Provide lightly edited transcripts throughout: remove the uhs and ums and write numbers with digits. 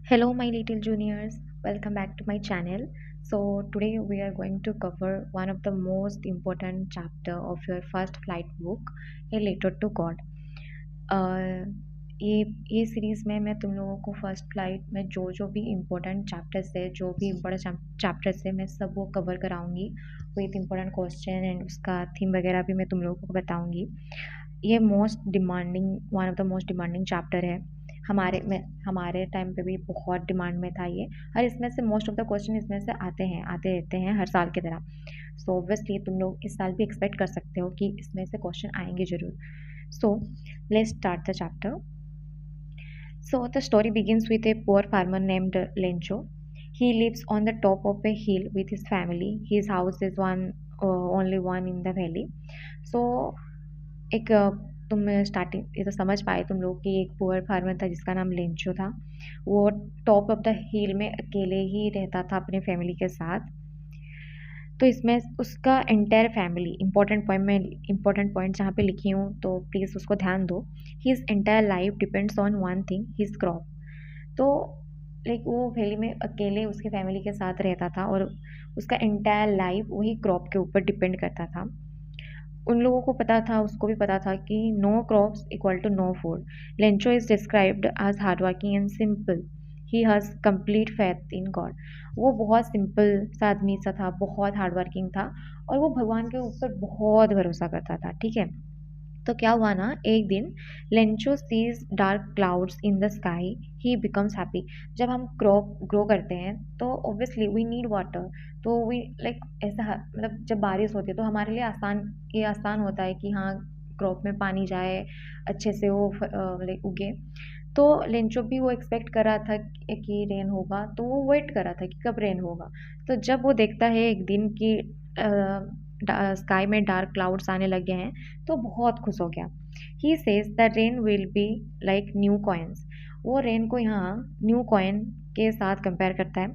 Hello, my little juniors. Welcome back to my channel. So today we are going to cover one of the most important chapter of your first flight book, A Letter to God. Uh, ये ये series में मैं तुम लोगों को first flight में जो जो भी इम्पोर्टेंट चैप्टर्स है, जो भी इम्पोर्टेंट चैप्टर्स है, मैं सब वो कवर कराऊंगी विथ इम्पोर्टेंट क्वेश्चन एंड उसका थीम वगैरह भी मैं तुम लोगों को बताऊंगी। ये most demanding one of the most demanding chapter है। हमारे टाइम पे भी बहुत डिमांड में था ये, और इसमें से मोस्ट ऑफ द क्वेश्चन इसमें से आते रहते हैं हर साल की तरह। सो ऑब्वियसली तुम लोग इस साल भी एक्सपेक्ट कर सकते हो कि इसमें से क्वेश्चन आएंगे ज़रूर। So let's start the chapter. So the story begins with a poor farmer named Lencho. He lives on the top of a hill with his family. His house is only one in the valley. So एक तुम starting ये तो समझ पाए तुम लोग कि एक पुअर फार्मर था जिसका नाम लेंचो था। वो टॉप ऑफ द हिल में अकेले ही रहता था अपने फैमिली के साथ। तो इसमें उसका एंटायर फैमिली इंपॉर्टेंट पॉइंट जहाँ पे लिखी हूँ तो प्लीज़ उसको ध्यान दो। His entire life depends on one thing, his crop. तो लाइक वो वैली में अकेले उसके फैमिली के साथ रहता था और उसका एंटायर लाइफ वही क्रॉप के ऊपर डिपेंड करता था। उन लोगों को पता था, उसको भी पता था कि no crops equal to no food. Lencho is described as hard working and simple. He has complete faith in God. वो बहुत सिंपल सा आदमी सा था, बहुत हार्ड वर्किंग था और वो भगवान के ऊपर बहुत भरोसा करता था। ठीक है, तो क्या हुआ ना, एक दिन Lencho sees dark clouds in the sky, he becomes happy. जब हम क्रॉप ग्रो करते हैं तो ऑब्वियसली वी नीड वाटर। तो वी लाइक ऐसा मतलब जब बारिश होती है तो हमारे लिए आसान होता है कि हाँ क्रॉप में पानी जाए, अच्छे से वो लाइक उगे। तो लेंचो भी वो एक्सपेक्ट कर रहा था कि रेन होगा, तो वो वेट कर रहा था कि कब रेन होगा। तो जब वो देखता है एक दिन कि स्काई में डार्क क्लाउड्स आने लगे हैं तो बहुत खुश हो गया। He says the rain will be like new coins. वो रेन को यहाँ न्यू कॉइन के साथ कंपेयर करता है।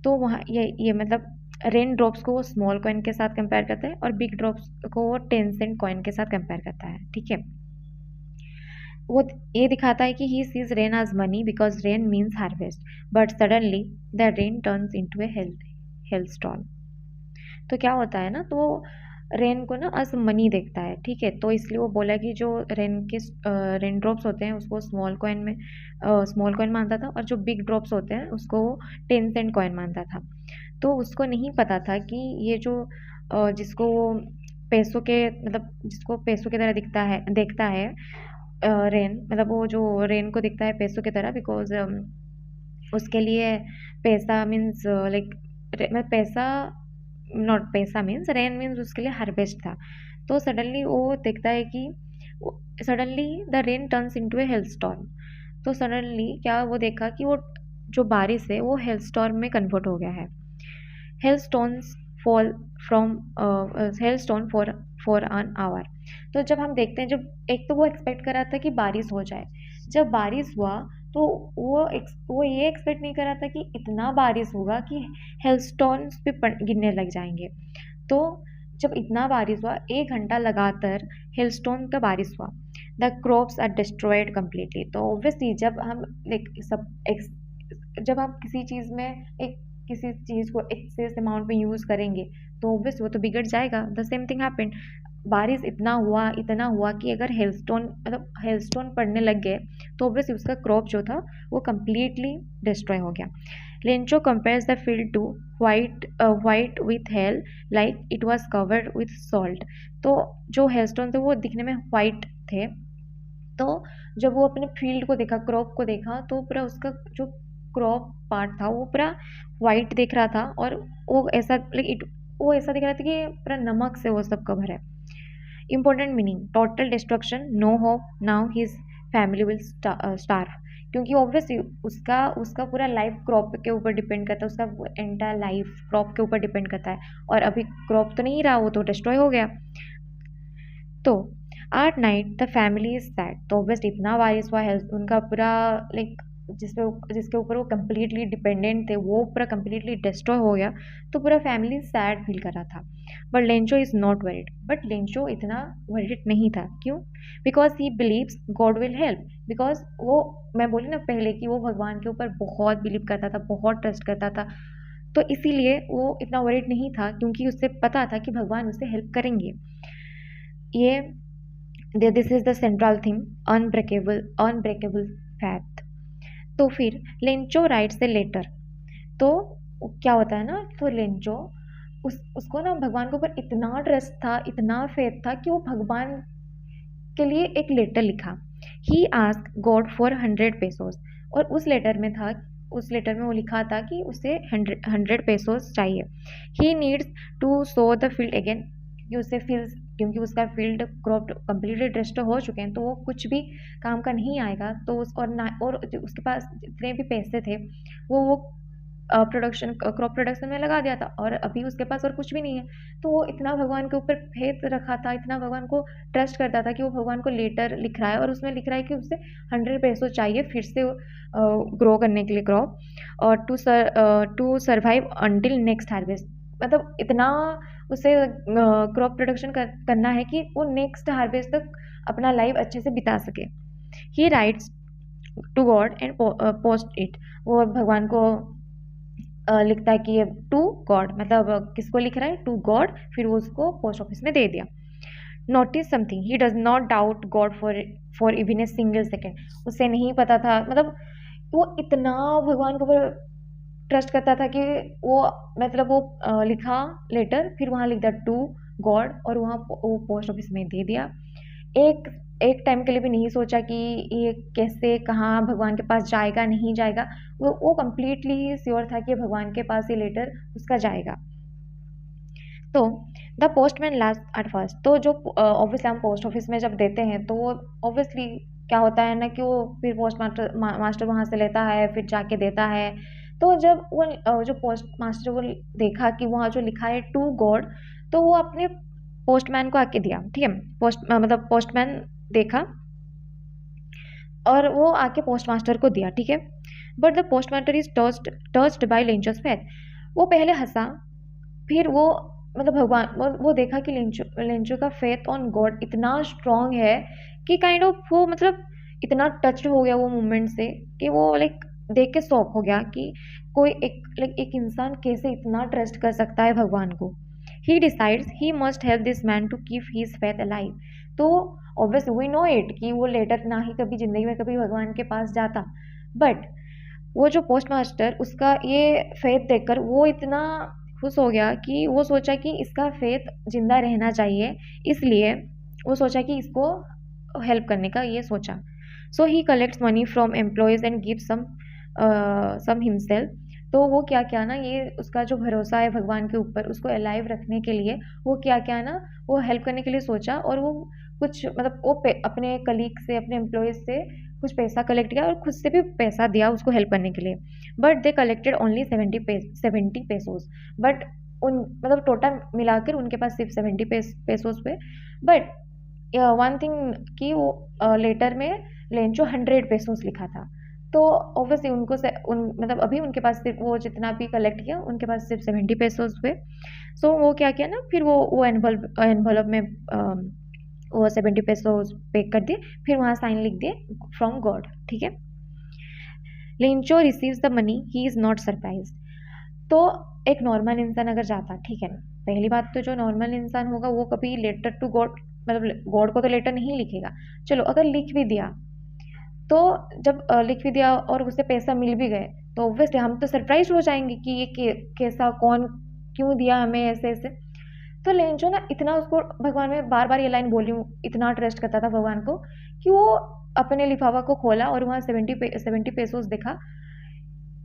तो वहाँ ये मतलब रेन ड्रॉप्स को वो स्मॉल कॉइन के साथ कंपेयर करता है और बिग ड्रॉप्स को वो 10 सेंट कॉइन के साथ कंपेयर करता है। ठीक है, वो ये दिखाता है कि he sees rain as money because rain means harvest, but suddenly the rain turns into a hail storm. तो क्या होता है ना, तो रेन को ना एज मनी देखता है। ठीक है, तो इसलिए वो बोला कि जो रेन ड्रॉप्स होते हैं उसको स्मॉल कॉइन मानता था और जो बिग ड्रॉप्स होते हैं उसको 10 सेंट कॉइन मानता था। तो उसको नहीं पता था कि ये जो जिसको वो पैसों के मतलब जिसको पैसों की तरह देखता है रेन, मतलब वो जो रेन को दिखता है पैसों की तरह बिकॉज उसके लिए पैसा मीन्स लाइक मतलब पैसा नॉट पैसा मीन्स रेन मीन्स उसके लिए हार्वेस्ट था। तो सडनली वो देखता है कि suddenly the rain turns into A hello storm. तो सडनली क्या वो देखा कि वो जो बारिश है वो हेल स्टॉर्म में कन्वर्ट हो गया है। Hail stones fall from hello stone for an hour. तो जब हम देखते हैं, जब एक तो वो एक्सपेक्ट कर रहा था कि बारिश हो जाए, जब बारिश हुआ तो वो ये एक्सपेक्ट नहीं कर रहा था कि इतना बारिश होगा कि हेलस्टोन्स पे गिरने लग जाएंगे। तो जब इतना बारिश हुआ, 1 घंटा लगातार हेलस्टोन का बारिश हुआ। The crops are destroyed completely. तो ऑब्वियसली जब आप किसी चीज़ में किसी चीज़ को एक्सेस अमाउंट में यूज़ करेंगे तो ऑब्वियस वो तो बिगड़ जाएगा। The same thing happened. बारिश इतना हुआ कि अगर हेलस्टोन पड़ने लग गए तो ऑब्वियसली उसका क्रॉप जो था वो कम्प्लीटली डिस्ट्रॉय हो गया। Lencho compares the field to white with hail like it was covered with salt. तो जो हेलस्टोन थे वो दिखने में वाइट थे। तो जब वो अपने फील्ड को देखा, क्रॉप को देखा, तो पूरा उसका जो क्रॉप पार्ट था वो पूरा वाइट दिख रहा था और वो ऐसा दिख रहा था कि पूरा नमक से वो सब कवर है। Important meaning, total destruction, no hope, now his family will starve. क्योंकि ऑब्वियसली उसका उसका पूरा लाइफ क्रॉप के ऊपर डिपेंड करता है, उसका एंटायर लाइफ क्रॉप के ऊपर डिपेंड करता है और अभी क्रॉप तो नहीं रहा, वो तो डिस्ट्रॉय हो गया। तो at night the family is sad. तो ऑब्वियसली इतना बारिश हुआ है, उनका पूरा लाइक जिसके ऊपर वो कम्प्लीटली डिपेंडेंट थे, वो पूरा कम्प्लीटली डिस्ट्रॉय हो गया, तो पूरा फैमिली सैड फील कर रहा था। But Lencho is not worried, but Lencho इतना वरीड नहीं था। क्यों? Because he believes God will help. Because वो, मैं बोली ना पहले कि वो भगवान के ऊपर बहुत बिलीव करता था, बहुत ट्रस्ट करता था, तो इसीलिए वो इतना वरीड नहीं था, क्योंकि उससे पता था कि भगवान उससे हेल्प करेंगे। ये this is the central thing, unbreakable unbreakable faith. तो फिर लेंचो राइट्स ए लेटर। तो क्या होता है ना, तो लेंचो उसको ना भगवान के ऊपर इतना ट्रस्ट था, इतना फेथ था कि वो भगवान के लिए एक लेटर लिखा। He ask God for 100 pesos. और उस लेटर में वो लिखा था कि उसे 100 पेसोस चाहिए। He needs to sow the field again, क्योंकि उसका फील्ड क्रॉप कम्प्लीटली डिस्ट्रॉय हो चुके हैं, तो वो कुछ भी काम का नहीं आएगा। तो और उसके पास जितने भी पैसे थे वो क्रॉप प्रोडक्शन में लगा दिया था, और अभी उसके पास और कुछ भी नहीं है। तो वो इतना भगवान के ऊपर फेथ रखा था, इतना भगवान को ट्रस्ट करता था कि वो भगवान को लेटर लिख रहा है, और उसमें लिख रहा है कि उसे 100 पेसो चाहिए फिर से ग्रो करने के लिए क्रॉप, और to survive until next harvest. मतलब इतना उसे क्रॉप प्रोडक्शन करना है कि वो नेक्स्ट हार्वेस्ट तक अपना लाइफ अच्छे से बिता सके। He writes to God and post it. वो भगवान को लिखता है कि ये टू गॉड, मतलब किसको लिख रहा है? To God. फिर वो उसको पोस्ट ऑफिस में दे दिया। Notice something, he does not doubt God for even a single second. उसे नहीं पता था, मतलब वो इतना भगवान के ऊपर ट्रस्ट करता था कि वो, मतलब वो लिखा लेटर, फिर वहाँ लिख दिया टू गॉड, और वहाँ वो पोस्ट ऑफिस में दे दिया। एक एक टाइम के लिए भी नहीं सोचा कि ये कैसे, कहाँ भगवान के पास जाएगा, नहीं जाएगा। वो कम्प्लीटली श्योर था कि भगवान के पास ये लेटर उसका जाएगा। तो the postman last at first. तो जो ऑब्वियसली हम पोस्ट ऑफिस में जब देते हैं, तो वो ऑब्वियसली क्या होता है ना कि वो फिर पोस्ट मास्टर वहाँ से लेता है, फिर जाके देता है। तो जब वो जो पोस्ट मास्टर वो देखा कि वहाँ जो लिखा है टू गॉड, तो वो अपने पोस्टमैन को आके दिया। ठीक है, मतलब पोस्टमैन देखा और वो आके पोस्ट मास्टर को दिया। ठीक है, but the post master is touched by Lencho's faith. वो पहले हंसा, फिर वो, मतलब भगवान, वो देखा कि लेंचो का फेथ ऑन गॉड इतना स्ट्रांग है कि काइंड ऑफ वो, मतलब इतना टच्ड हो गया वो मोमेंट से कि वो लाइक देख के शॉक हो गया कि कोई एक इंसान कैसे इतना ट्रस्ट कर सकता है भगवान को। He decides he must help this man to keep his faith alive. तो ऑब्वियसली वी नो इट कि वो लेटर ना ही कभी ज़िंदगी में कभी भगवान के पास जाता, बट वो जो पोस्ट मास्टर, उसका ये फेथ देखकर वो इतना खुश हो गया कि वो सोचा कि इसका फेथ जिंदा रहना चाहिए, इसलिए वो सोचा कि इसको हेल्प करने का ये सोचा। So he collects money from employees and give some himself. तो वो क्या क्या ना, ये उसका जो भरोसा है भगवान के ऊपर, उसको अलाइव रखने के लिए वो क्या क्या ना, वो हेल्प करने के लिए सोचा, और वो कुछ, मतलब वो अपने कलीग से, अपने एम्प्लॉयज़ से कुछ पैसा कलेक्ट किया, और खुद से भी पैसा दिया उसको हेल्प करने के लिए। But they collected only 70 pesos. But मतलब टोटल मिलाकर उनके पास सिर्फ 70 पेसोस पे। बट वन थिंग कि वो लेटर में लेंचो 100 पेसोस लिखा था, तो ऑब्वियसली मतलब अभी उनके पास सिर्फ वो जितना भी कलेक्ट किया, उनके पास सिर्फ 70 पेसोस पे। सो वो क्या किया ना, फिर वो एनवलप में वो 70 पेसोस पे कर दिए, फिर वहाँ साइन लिख दिए फ्रॉम गॉड। ठीक है, Lencho receives the money, he is not surprise. तो एक नॉर्मल इंसान अगर जाता, ठीक है, पहली बात तो जो नॉर्मल इंसान होगा वो कभी लेटर टू गॉड, मतलब गॉड को तो लेटर नहीं लिखेगा। चलो अगर लिख भी दिया, तो जब लिख भी दिया और उसे पैसा मिल भी गए, तो ऑब्वियसली हम तो सरप्राइज हो जाएंगे कि ये कैसा, कौन, क्यों दिया हमें, ऐसे ऐसे। तो लेंचो ना इतना, उसको भगवान में बार बार ये लाइन बोली हूँ, इतना ट्रस्ट करता था भगवान को कि वो अपने लिफाफा को खोला और वहाँ 70 पेसोस देखा।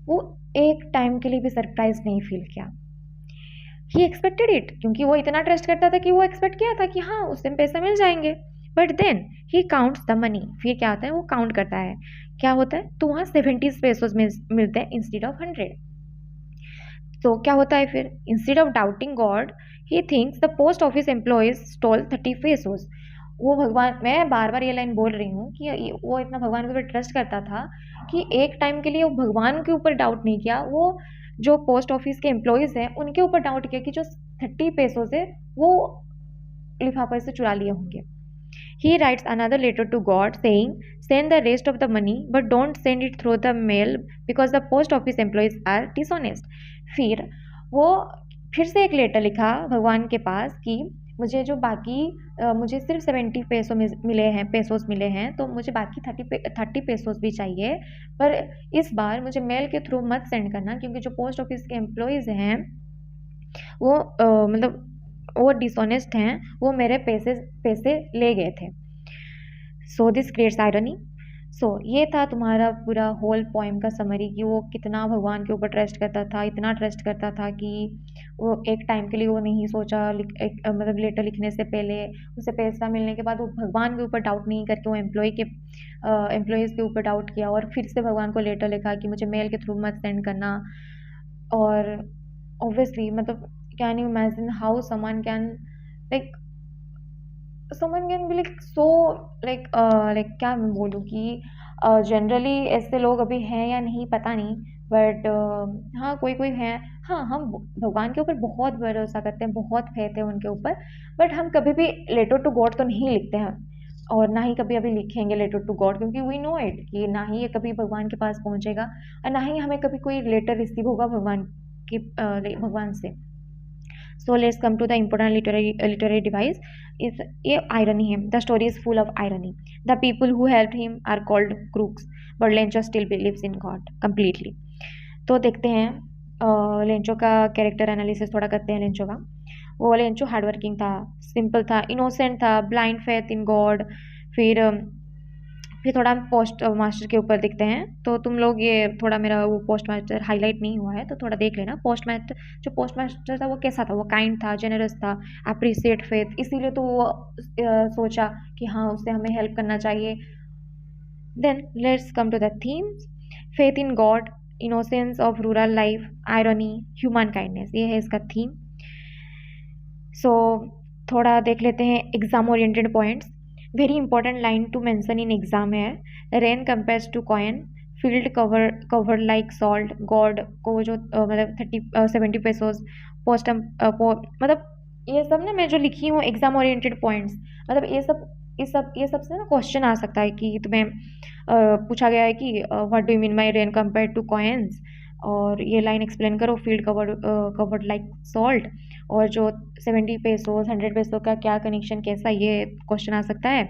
वो एक टाइम के लिए भी सरप्राइज नहीं फील किया। ही एक्सपेक्टेड इट, क्योंकि वो इतना ट्रस्ट करता था कि वो एक्सपेक्ट किया था कि हाँ उस दिन पैसा मिल जाएंगे। But then he counts the money. फिर क्या होता है, वो काउंट करता है, क्या होता है, तो वहाँ 70 पेसोस मिलते हैं इंस्टेड ऑफ 100। तो क्या होता है फिर, instead of doubting God he thinks the post office employees stall 30 pesos. वो भगवान, मैं बार-बार ये लाइन बोल रही हूँ कि वो इतना भगवान के ऊपर ट्रस्ट करता था कि एक टाइम के लिए वो भगवान के ऊपर डाउट नहीं किया, वो जो पोस्ट ऑफिस के एम्प्लॉइज़ हैं, उनके ऊपर डाउट किया कि जो 30 पेसों से वो लिफाफे से चुरा लिए होंगे। He writes another letter to God saying, "Send the rest of the money, but don't send it through the mail because the post office employees are dishonest." फिर वो फिर से एक लेटर लिखा भगवान के पास कि मुझे जो बाकी मुझे सिर्फ 70 पेसोस मिले हैं, तो मुझे बाकी 30 पेसोस भी चाहिए, पर इस बार मुझे मेल के थ्रू मत सेंड करना, क्योंकि जो पोस्ट ऑफिस के एम्प्लॉइज़ हैं वो मतलब वो डिसऑनेस्ट हैं, वो मेरे पैसे ले गए थे। So this creates irony. So ये था तुम्हारा पूरा होल पोएम का समरी कि वो कितना भगवान के ऊपर ट्रस्ट करता था, इतना ट्रस्ट करता था कि वो एक टाइम के लिए वो नहीं सोचा, मतलब लेटर लिखने से पहले उसे पैसा मिलने के बाद वो भगवान के ऊपर डाउट नहीं करके वो एम्प्लॉयज़ के ऊपर डाउट किया और फिर से भगवान को लेटर लिखा कि मुझे मेल के थ्रू मत सेंड करना। और ऑब्वियसली मतलब can you imagine how like someone can be like so like क्या मैं बोलूँ कि जनरली ऐसे लोग अभी हैं या नहीं पता नहीं, बट हाँ कोई हैं। हाँ, हम भगवान के ऊपर बहुत भरोसा करते हैं, बहुत फेथ है उनके ऊपर, बट हम कभी भी लेटर टू गॉड तो नहीं लिखते हैं और ना ही कभी अभी लिखेंगे लेटर टू गॉड, क्योंकि वी नो इट कि ना ही ये कभी भगवान के पास पहुँचेगा और ना ही हमें कभी कोई लेटर रिसीव होगा भगवान से। So let's come to the important literary device. इस ये आयरनी है। The story is full of irony. The people who help him are called crooks, but Lencho still believes in God completely. तो देखते हैं Lencho का character analysis थोड़ा करते हैं लेंचो का। वो लेंचो हार्डवर्किंग था, सिंपल था, इनोसेंट था, ब्लाइंड फेथ इन गॉड। फिर थोड़ा हम पोस्ट मास्टर के ऊपर देखते हैं। तो तुम लोग ये थोड़ा मेरा वो पोस्ट मास्टर हाईलाइट नहीं हुआ है तो थोड़ा देख लेना। जो पोस्ट मास्टर था वो कैसा था, वो काइंड था, जेनरस था, अप्रिशिएट फेथ, इसीलिए तो वो सोचा कि हाँ उससे हमें हेल्प करना चाहिए। Then let's come to the themes. Faith in God, innocence of rural life, irony, human kindness, ये है इसका थीम। सो थोड़ा देख लेते हैं exam oriented points. Very important line to mention in exam है, rain compares to coin, field cover like salt, God को जो मतलब 70 पेसोस, पोस्टम मतलब ये सब ना मैं जो लिखी हूँ एग्जाम ओरिएंटेड पॉइंट्स, मतलब ये सब से ना क्वेश्चन आ सकता है कि तुम्हें पूछा गया है कि what do you mean by rain compare two coins, और ये लाइन एक्सप्लेन करो, फील्ड कवर्ड लाइक सॉल्ट, और जो 70 पेसोस 100 पेसो का क्या कनेक्शन, कैसा, ये क्वेश्चन आ सकता है।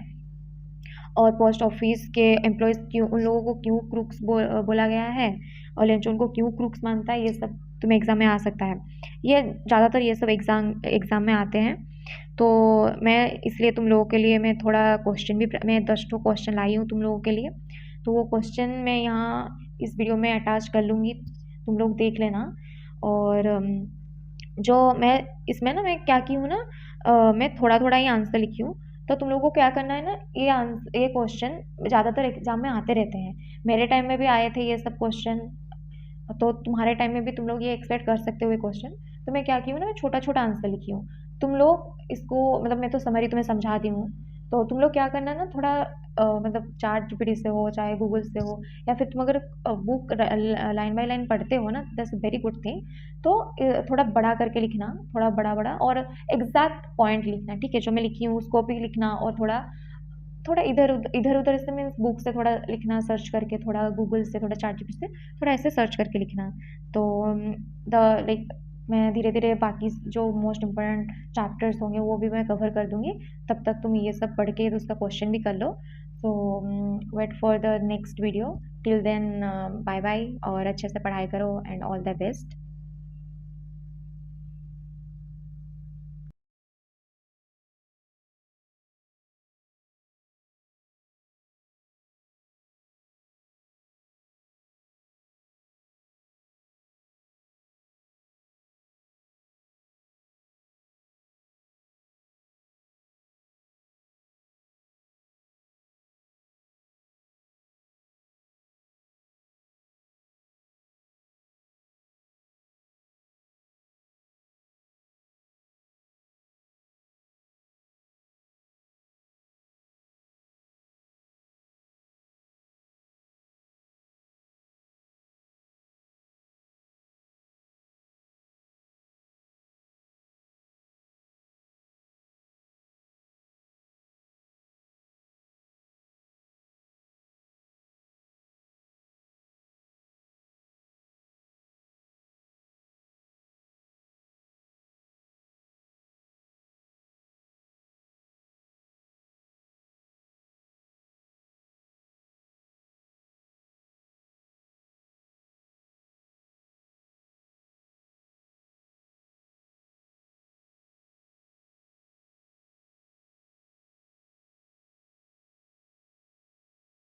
और पोस्ट ऑफिस के एम्प्लॉयज़ क्यों, उन लोगों को क्यों क्रूक्स बोला गया है और लेंचो उनको क्यों क्रूक्स मानता है, ये सब तुम्हें एग्ज़ाम में आ सकता है। ये ज़्यादातर ये सब एग्ज़ाम में आते हैं। तो मैं इसलिए तुम लोगों के लिए मैं थोड़ा क्वेश्चन भी मैं 10 ठो क्वेश्चन लाई हूँ तुम लोगों के लिए, तो वो क्वेश्चन मैं यहाँ इस वीडियो में अटैच कर लूँगी, तुम लोग देख लेना। और जो मैं इसमें ना मैं क्या की हूँ ना, मैं थोड़ा ही आंसर लिखी हूँ, तो तुम लोगों को क्या करना है ना, ये क्वेश्चन ज़्यादातर एग्जाम में आते रहते हैं, मेरे टाइम में भी आए थे ये सब क्वेश्चन, तो तुम्हारे टाइम में भी तुम लोग ये एक्सपेक्ट कर सकते हो ये क्वेश्चन। तो मैं क्या की हूँ ना, मैं छोटा आंसर लिखी हूँ, तुम लोग इसको मतलब मैं तो समरी तुम्हें समझाती हूँ, तो तुम लोग क्या करना ना, थोड़ा मतलब चैट जीपीटी से हो चाहे गूगल से हो, या फिर तुम अगर बुक लाइन बाय लाइन पढ़ते हो ना, दैट्स वेरी गुड थिंग, तो थोड़ा बड़ा करके लिखना, थोड़ा बड़ा और एग्जैक्ट पॉइंट लिखना, ठीक है, जो मैं लिखी हूँ उसको भी लिखना, और थोड़ा इधर उधर से मीन्स बुक से थोड़ा लिखना, सर्च करके, थोड़ा गूगल से, थोड़ा चैट जीपीटी से, थोड़ा ऐसे सर्च करके लिखना। तो लाइक मैं धीरे धीरे बाकी जो मोस्ट इम्पोर्टेंट चैप्टर्स होंगे वो भी मैं कवर कर दूँगी, तब तक तुम ये सब पढ़ के तो उसका क्वेश्चन भी कर लो। So wait for the next video, till then bye bye, और अच्छे से पढ़ाई करो एंड ऑल द बेस्ट।